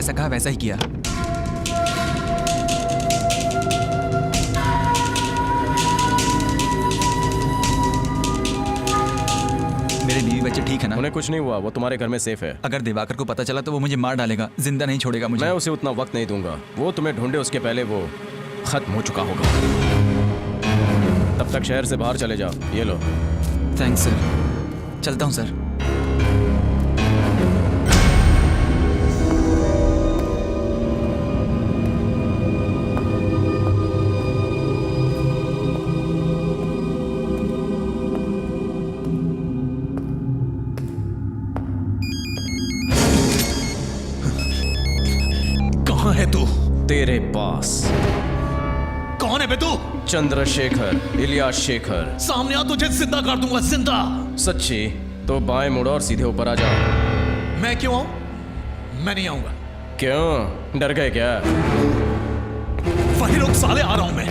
जैसा कहा वैसा ही किया। मेरे बीवी बच्चे ठीक है ना? उन्हें कुछ नहीं हुआ, वो तुम्हारे घर में सेफ है। अगर दिवाकर को पता चला तो वो मुझे मार डालेगा, जिंदा नहीं छोड़ेगा मुझे। मैं उसे उतना वक्त नहीं दूंगा, वो तुम्हें ढूंढे उसके पहले वो खत्म हो चुका होगा। तब तक शहर से बाहर चले जाओ। ये लो। थैंक्स सर, चलता हूँ सर। कहाँ है तू? तेरे पास। कौन है बे तू? चंद्रशेखर, इलियास शेखर। सामने आ, तुझे जिंदा कर दूंगा, जिंदा। सच्ची? तो बाएं मुड़ो और सीधे ऊपर आ जाओ। मैं क्यों आऊं? मैं नहीं आऊंगा। क्यों, डर गए क्या? वही लोग साले, आ रहा हूं मैं।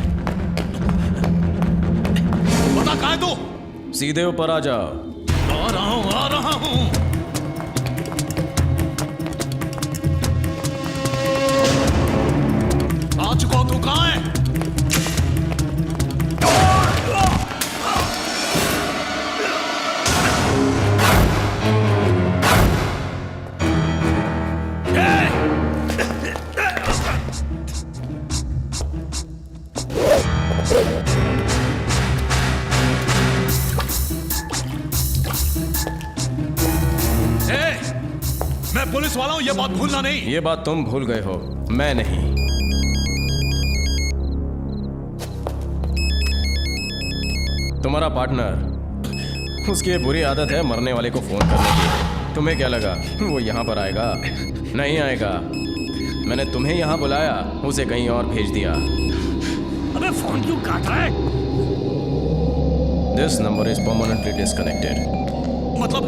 बता कहाँ है तू? सीधे ऊपर आ जाओ। आ रहा हूं, आ रहा हूं। आ चुका हूं, तू कहाँ है? मैं पुलिस वाला हूं, ये बात भूलना नहीं। ये बात तुम भूल गए हो, मैं नहीं। तुम्हारा पार्टनर, उसकी ये बुरी आदत है मरने वाले को फोन करने की। तुम्हें क्या लगा वो यहाँ पर आएगा? नहीं आएगा। मैंने तुम्हें यहाँ बुलाया, उसे कहीं और भेज दिया। अबे फोन क्यों काट रहा है? This number is permanently disconnected. मतलब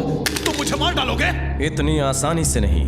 तुम मुझे मार डालोगे? इतनी आसानी से नहीं।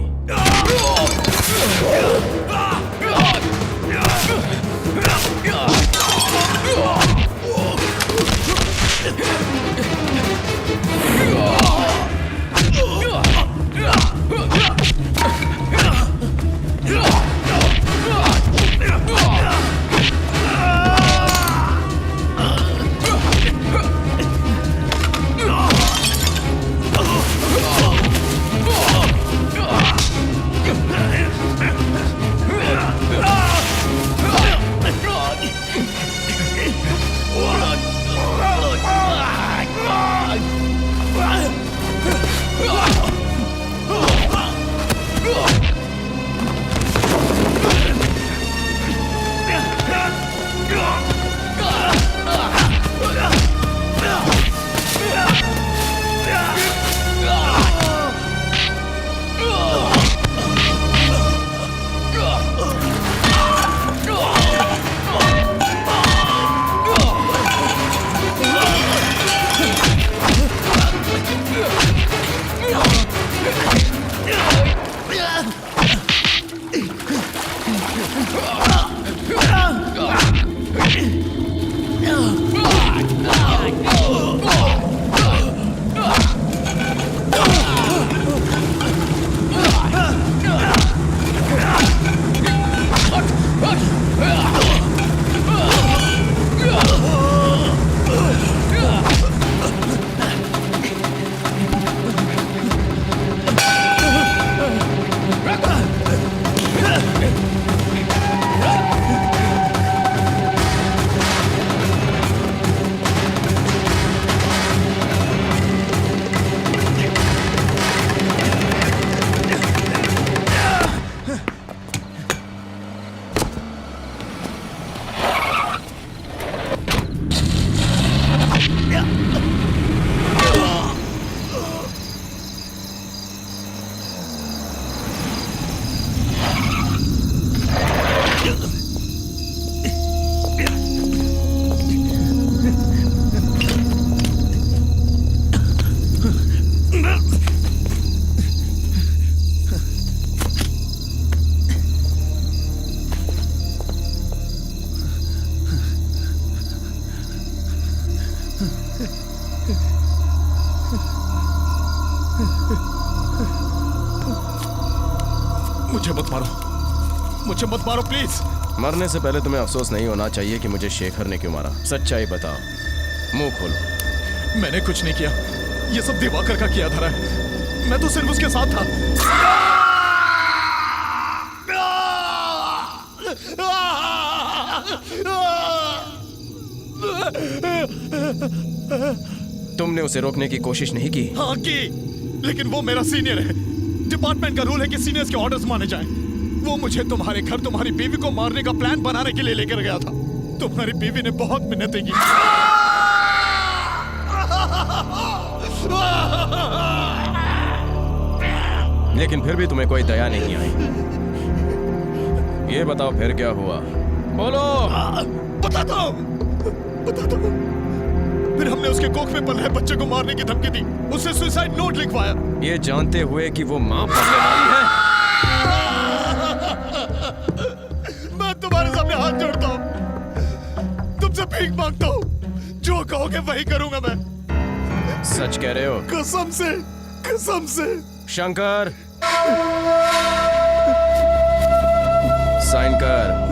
मुझे मत मारो। मुझे मत मारो प्लीज। मरने से पहले तुम्हें अफसोस नहीं होना चाहिए कि मुझे शेखर ने क्यों मारा। सच्चाई बताओ, मुंह खोलो। मैंने कुछ नहीं किया, ये सब दिवाकर का किया धरा है। मैं तो सिर्फ उसके साथ था। तुमने उसे रोकने की कोशिश नहीं की? हाँ की, लेकिन वो मेरा सीनियर है। डिपार्टमेंट का रूल है कि सीनियर्स के ऑर्डर्स माने जाएं। वो मुझे तुम्हारे घर तुम्हारी बीवी को मारने का प्लान बनाने के लिए लेकर गया था। तुम्हारी बीवी ने बहुत मिन्नतें की। लेकिन फिर भी तुम्हें कोई दया नहीं आई। ये बताओ फिर क्या हुआ? बोलो। बताता हूँ। फिर हमने उसके कोख में पल रहे बच्चे को मारने की धमकी दी। उससे सुसाइड नोट लिखवाया, ये जानते हुए कि वो मां बनने वाली है। मैं तुम्हारे सामने हाथ जोड़ता हूँ, तुमसे भीख मांगता हूँ। जो कहोगे वही करूंगा मैं। सच कह रहे हो? कसम से, कसम से। शंकर, साइन कर।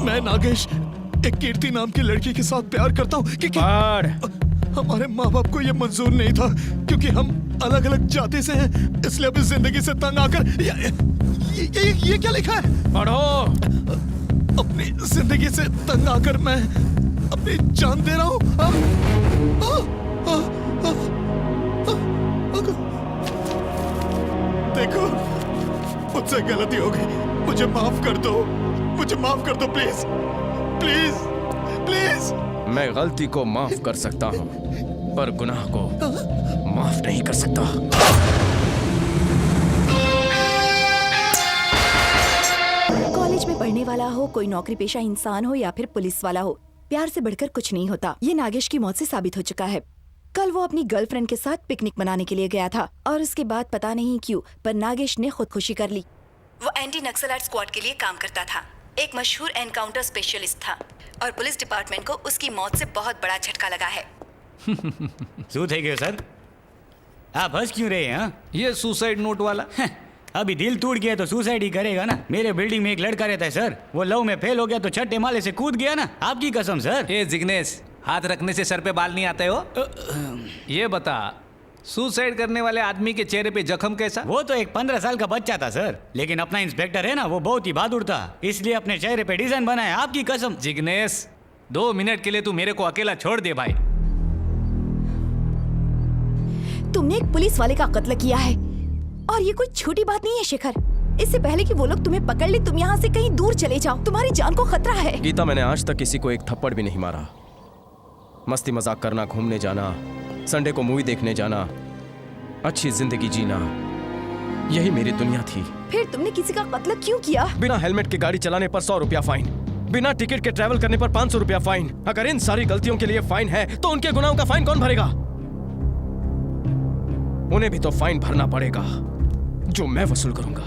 मैं नागेश एक कीर्ति नाम की लड़की के साथ प्यार करता हूँ क्योंकि हमारे माँ बाप को यह मंजूर नहीं था, क्योंकि हम अलग अलग जाति से हैं। इसलिए अपनी जिंदगी से तंग आकर ये क्या लिखा है? पढ़ो। अपनी जिंदगी से तंग आकर मैं अपनी जान दे रहा हूँ। देखो, मुझसे गलती हो गई, मुझे माफ कर दो। मुझे माफ कर दो प्लीज, प्लीज, प्लीज। मैं गलती को माफ कर सकता हूँ, पर गुनाह को माफ नहीं कर सकता। कॉलेज में पढ़ने वाला हो, कोई नौकरी पेशा इंसान हो या फिर पुलिस वाला हो, प्यार से बढ़कर कुछ नहीं होता। ये नागेश की मौत से साबित हो चुका है। कल वो अपनी गर्लफ्रेंड के साथ पिकनिक मनाने के लिए गया था और उसके बाद पता नहीं क्यों पर नागेश ने खुदकुशी कर ली। वो एंटी नक्सलाइट स्क्वाड के लिए काम करता था, एक मशहूर एनकाउंटर स्पेशलिस्ट था और पुलिस डिपार्टमेंट को उसकी मौत से बहुत बड़ा झटका लगा है। શું થઈ ગયું સર? आप हंस क्यों रहे हैं? ये सुसाइड नोट वाला अभी दिल टूट गया तो सुसाइड ही करेगा ना। मेरे बिल्डिंग में एक लड़का रहता है सर, वो लव में फेल हो गया तो छठे माले से कूद गया ना। आपकी कसम सर। ए जिग्नेश, हाथ रखने से सर पे बाल नहीं आते हो? ये बता, सुसाइड करने वाले आदमी के चेहरे पे जख्म कैसा? वो तो एक 15 साल का बच्चा था सर, लेकिन अपना इंस्पेक्टर है ना, वो बहुत ही बहादुर था, इसलिए अपने चेहरे पे डिजाइन बनाया। आपकी कसम। जिग्नेश, 2 मिनट के लिए तू मेरे को अकेला छोड़ दे भाई। तुमने एक पुलिस वाले का कत्ल किया है और ये कोई छोटी बात नहीं है शेखर। इससे पहले कि वो लोग तुम्हें पकड़ ले, तुम यहाँ से कहीं दूर चले जाओ, तुम्हारी जान को खतरा है। गीता, मैंने आज तक किसी को एक थप्पड़ भी नहीं मारा। मस्ती मजाक करना, घूमने जाना, संडे को मूवी देखने जाना, अच्छी जिंदगी जीना, यही मेरी दुनिया थी। फिर तुमने किसी का कत्ल क्यों किया? बिना हेलमेट के गाड़ी चलाने पर 100 रुपया फाइन, बिना टिकट के ट्रैवल करने पर 500 रुपया फाइन। अगर इन सारी गलतियों के लिए फाइन है तो उनके गुनाहों का फाइन कौन भरेगा? उन्हें भी तो फाइन भरना पड़ेगा, जो मैं वसूल करूंगा।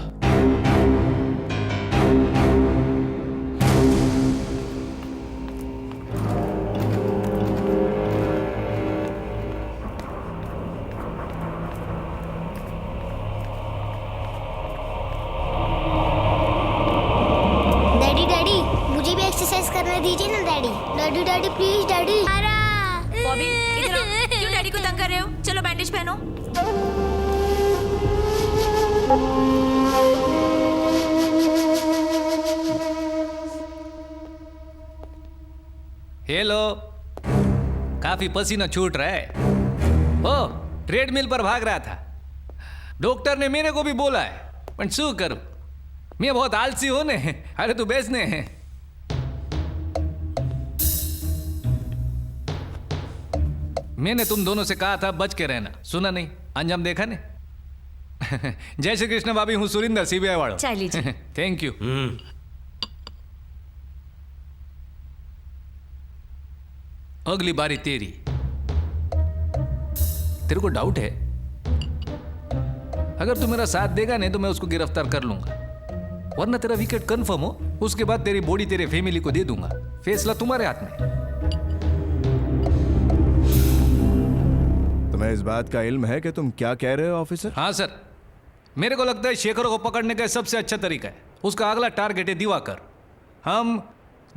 डैडी डैडी, मुझे भी एक्सरसाइज करने दीजिए ना daddy. Daddy daddy please daddy. Bobby इधर आओ। क्यों डैडी को तंग कर रहे हो? चलो बैंडेज पहनो। हेलो, काफी पसीना छूट रहा है। ओ, ट्रेडमिल पर भाग रहा था। डॉक्टर ने मेरे को भी बोला है, पर शू करूं, मैं बहुत आलसी हूं ने। अरे तू बेचने हैं। मैंने तुम दोनों से कहा था बच के रहना, सुना नहीं, अंजाम देखा ने। जय श्री कृष्ण भाभी, हूँ सुरिंदर, सीबीआई वालों। चाय लीजिए। Thank you. अगली बारी तेरी। तेरे को डाउट है? अगर तू मेरा साथ देगा नहीं तो मैं उसको गिरफ्तार कर लूंगा, वरना तेरा विकेट कंफर्म हो, उसके बाद तेरी बॉडी तेरे फैमिली को दे दूंगा। फैसला तुम्हारे हाथ में। तुम्हें इस बात का इल्म है कि तुम क्या कह रहे हो ऑफिसर? हाँ सर, मेरे को लगता है शेखर को पकड़ने का सबसे अच्छा तरीका है, उसका अगला टारगेट है दिवाकर। हम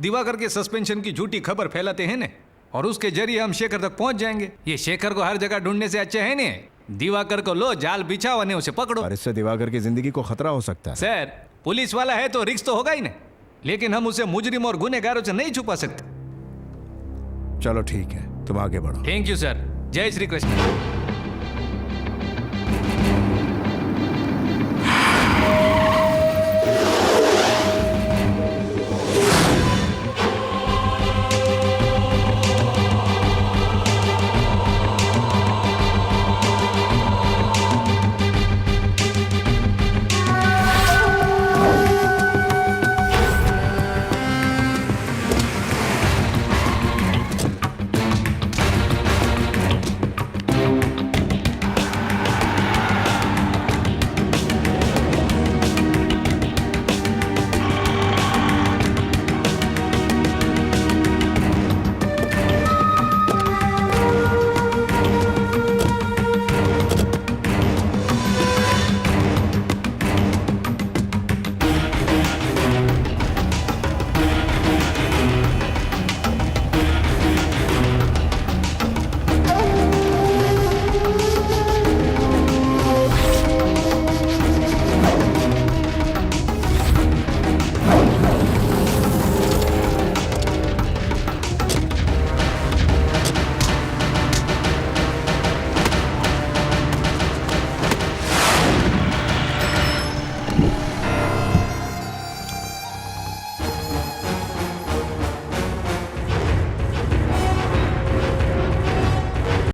दिवाकर के सस्पेंशन की झूठी खबर फैलाते हैं ना, और उसके जरिए हम शेखर तक पहुंच जाएंगे। ये शेखर को हर जगह ढूंढने से अच्छा है नहीं, दिवाकर को लो, जाल बिछाओ और उसे पकड़ो। और इससे दिवाकर की जिंदगी को खतरा हो सकता है। सर, पुलिस वाला है तो रिस्क तो होगा ही ना, लेकिन हम उसे मुजरिम और गुनहगारों से नहीं छुपा सकते। चलो ठीक है, तुम आगे बढ़ो। Thank you sir. जय श्री कृष्ण।